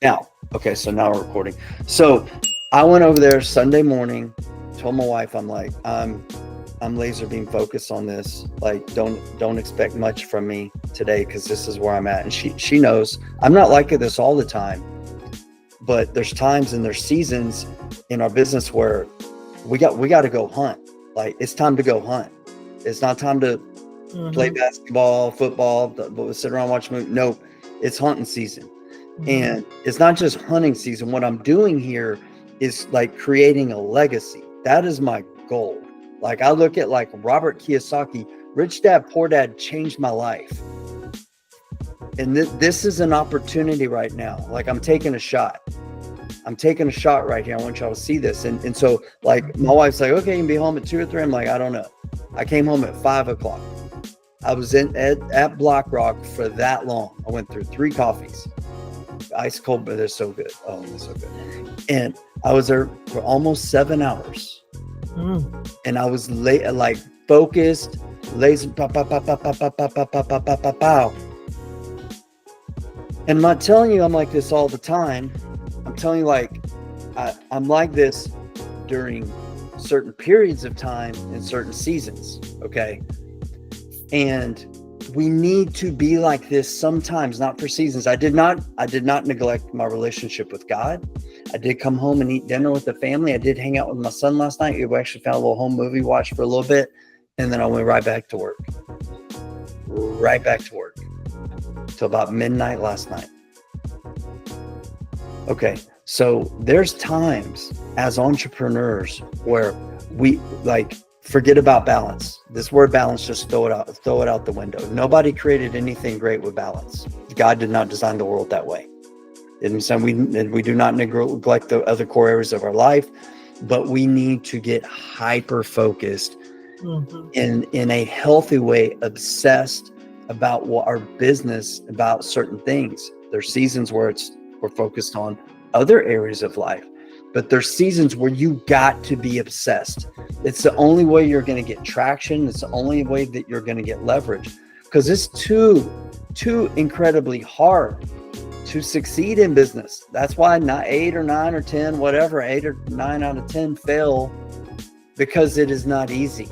Now, okay, so now we're recording. So I went over there Sunday morning, told my wife, I'm like, I'm laser beam focused on this. Like, don't expect much from me today because this is where I'm at. And she knows I'm not like this all the time, but there's times and there's seasons in our business where we got to go hunt. Like, it's time to go hunt. It's not time to play basketball, football, sit around and watch movies. No, it's hunting season. And it's not just hunting season. What I'm doing here is like creating a legacy. That is my goal. Like, I look at like Robert Kiyosaki, Rich Dad, Poor Dad changed my life. And this is an opportunity right now. Like, I'm taking a shot. I'm taking a shot right here. I want y'all to see this. And so like my wife's like, okay, you can be home at 2 or 3. I'm like, I don't know. I came home at 5 o'clock. I was at Black Rock for that long. I went through 3 coffees. Ice cold, but they're so good. Oh, they're so good. And I was there for almost 7 hours. And I was late, like focused, laser, pow, pow, pow, pow, pow, pow, pow, pow, pow, pow, pow, pow. And I'm not telling you I'm like this all the time. I'm telling you, like, I'm like this during certain periods of time in certain seasons. Okay. And we need to be like this sometimes, not for seasons. I did not neglect my relationship with God. I did come home and eat dinner with the family. I did hang out with my son last night. We actually found a little home movie watch for a little bit. And then I went right back to work. Till about midnight last night. Okay. So there's times as entrepreneurs where we like forget about balance. This word balance, just throw it out the window. Nobody created anything great with balance. God did not design the world that way. And so we do not neglect the other core areas of our life, but we need to get hyper focused in a healthy way, obsessed about what our business, about certain things. There's seasons where we're focused on other areas of life, but there's seasons where you got to be obsessed. It's the only way you're going to get traction. It's the only way that you're going to get leverage, because it's too incredibly hard to succeed in business. That's why not 8 or 9 or 10, whatever, 8 or 9 out of 10 fail, because it is not easy.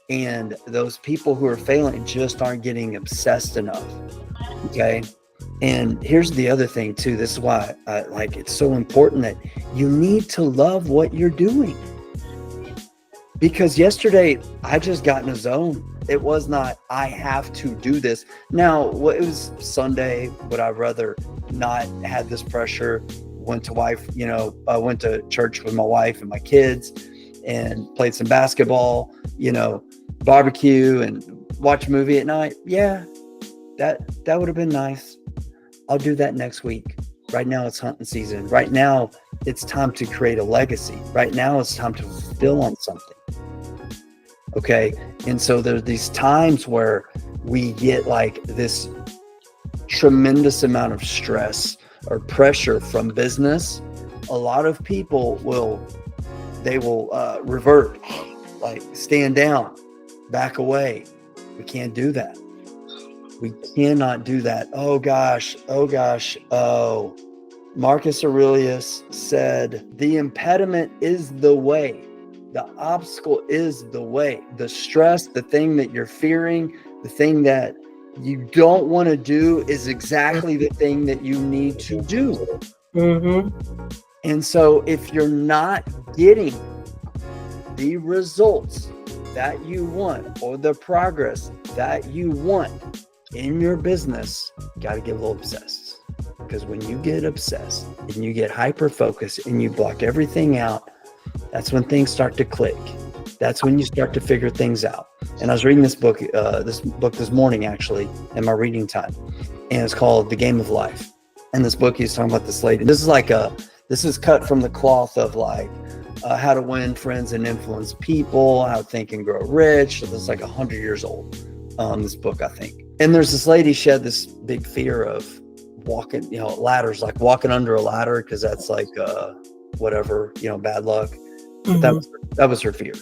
And those people who are failing just aren't getting obsessed enough. Okay. And here's the other thing too. This is why it's so important that you need to love what you're doing. Because yesterday I just got in a zone. It was not, I have to do this. Now, it was Sunday. Would I rather not had this pressure? Went to church with my wife and my kids and played some basketball, barbecue and watch a movie at night. Yeah, that would have been nice. I'll do that next week. Right now it's hunting season. Right now it's time to create a legacy. Right now it's time to fulfill on something. Okay. And so there's these times where we get like this tremendous amount of stress or pressure from business. A lot of people will revert, like stand down, back away. We can't do that. We cannot do that. Oh gosh. Marcus Aurelius said, the impediment is the way. The obstacle is the way. The stress, the thing that you're fearing, the thing that you don't want to do is exactly the thing that you need to do. And so if you're not getting the results that you want or the progress that you want in your business, you got to get a little obsessed. Because when you get obsessed and you get hyper focused and you block everything out, that's when things start to click. That's when you start to figure things out. And I was reading this book this morning, actually, in my reading time. And it's called The Game of Life. And this book, he's talking about this lady. This is cut from the cloth of how to win friends and influence people, how to think and grow rich. So it's like 100 years old, this book, I think. And there's this lady, she had this big fear of walking, ladders, like walking under a ladder, because that's like, bad luck. But that was her fear.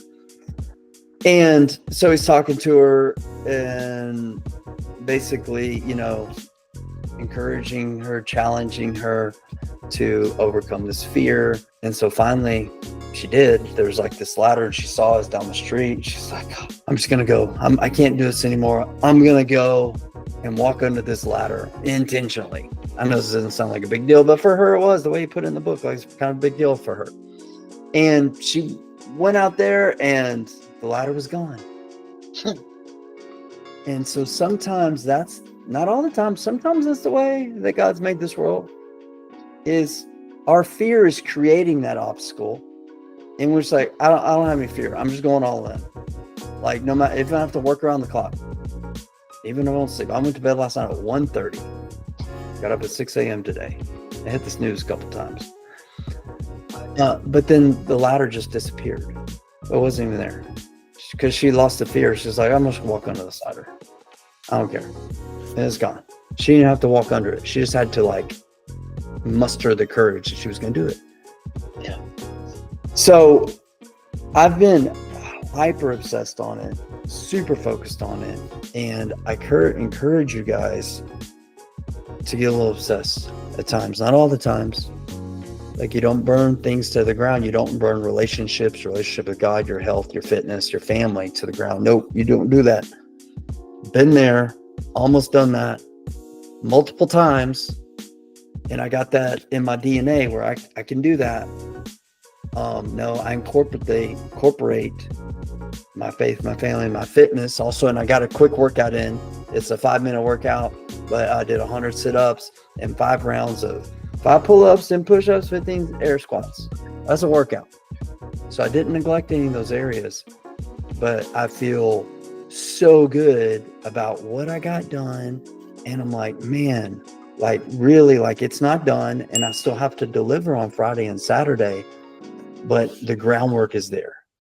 And so he's talking to her and basically, encouraging her, challenging her to overcome this fear. And so finally she did. There was like this ladder and she saw us down the street. She's like, I'm just going to go. I can't do this anymore. I'm going to go and walk under this ladder intentionally. I know this doesn't sound like a big deal, but for her, it was. The way you put it in the book, like, it's kind of a big deal for her. And she went out there and the ladder was gone. And so sometimes that's not all the time. Sometimes that's the way that God's made this world, is our fear is creating that obstacle. And we're just like, I don't have any fear. I'm just going all in. Like, no matter if I have to work around the clock, even if I don't sleep. I went to bed last night at 1:30. Got up at 6 a.m. today. I hit the snooze a couple times. But then the ladder just disappeared. It wasn't even there. Because she lost the fear. She's like, I'm just going to walk under this ladder. I don't care. And it's gone. She didn't have to walk under it. She just had to like muster the courage that she was going to do it. Yeah. So I've been hyper obsessed on it, super focused on it. And I encourage you guys to get a little obsessed at times. Not all the times. Like, you don't burn things to the ground. You don't burn relationships, relationship with God, your health, your fitness, your family to the ground. Nope, you don't do that. Been there, almost done that multiple times. And I got that in my DNA where I can do that. No, I incorporate my faith, my family, my fitness also. And I got a quick workout in. It's a 5-minute workout, but I did 100 sit-ups and 5 rounds of 5 pull-ups and push-ups, 15 air squats. That's a workout. So I didn't neglect any of those areas, but I feel so good about what I got done. And I'm like, man, like, really, like, it's not done. And I still have to deliver on Friday and Saturday, but the groundwork is there.